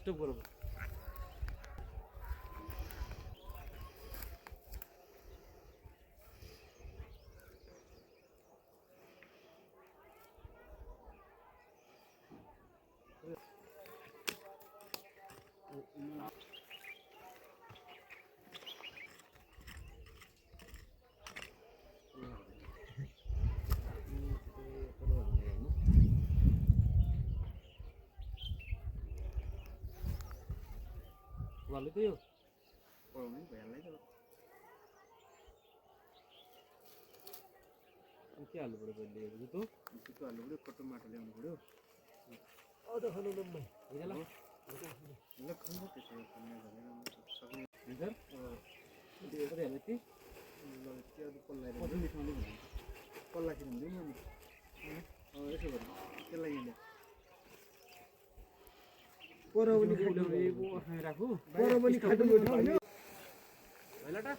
disturb गरौँ वाले तो यो पढाउनै भइहाल्छ त के हाल्नु पर्यो पहिले यो जुत्तो जुत्तो हाल्नु पऱ्यो कट्टो माटो ल्याउनु पऱ्यो अझ खानु लम्मै हैन ल ल खानु त्यसो खाने सक्ने सर त्यो कति हाल्नु ती ल त्यो पल्ला कति मिठाउने भन्नु पल्ला किन हुँदैन नि यसो गर्नु त्यसलाई यहाँ पर पनि खाइल्याउने खाइ राखु पर पनि खाइदिनु होइन हैलाटा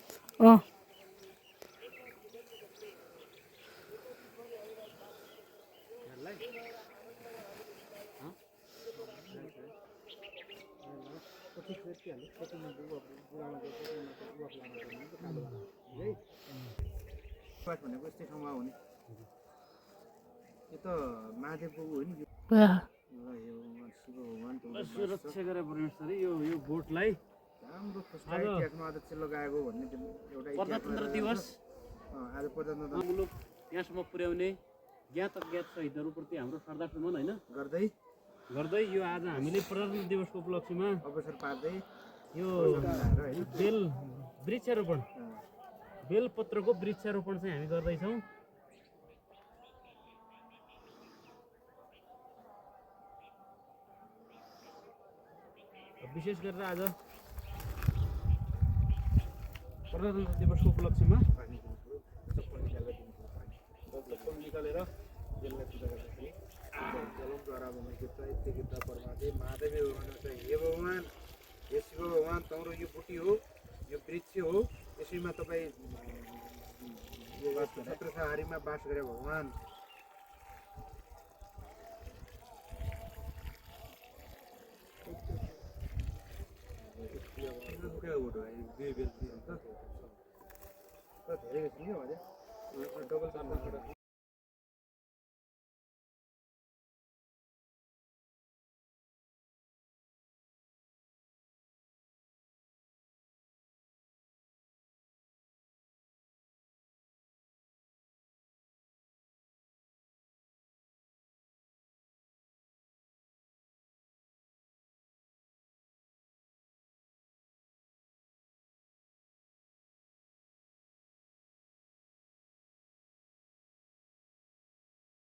कति फेरि हाल्नु कति बुढामा है पाठ भनेको यस्तै ठाउँमा हो नि यो त महादेवको हो नि शिव भगवान् सुरक्षा गरे परमेश्वरी यो बोटलाई राम्रो फुस्टाइटियाकमा अध्यक्ष लगाएको भन्ने एउटा प्रजातन्त्र दिवस आज प्रजातन्त्र मुलुक यहाँसम्म पुर्याउने ज्ञात अज्ञात शहीदहरूप्रति हाम्रो श्रद्धासुमन होइन गर्दै यो आज हामीले प्रजातन्त्र दिवसको उपलक्ष्यमा अवसर पार्दै यो बेल वृक्षारोपण बेलपत्रको वृक्षारोपण चाहिँ हामी गर्दैछौँ विशेष गरेर आज प्रजातन्त्र दिवसको उपलक्ष्यमा चप्पल निकालेर जेललाई पूजा गर्दाखेरि जलमद्वारा भनेको यति परमादेव महादेवी भगवान चाहिँ हे भगवान् हे शिव भगवान् तम्रो यो बुटी हो यो वृक्ष हो यसैमा तपाईँ यो छत्रसाहारीमा बास गरे भगवान् धेरै डबल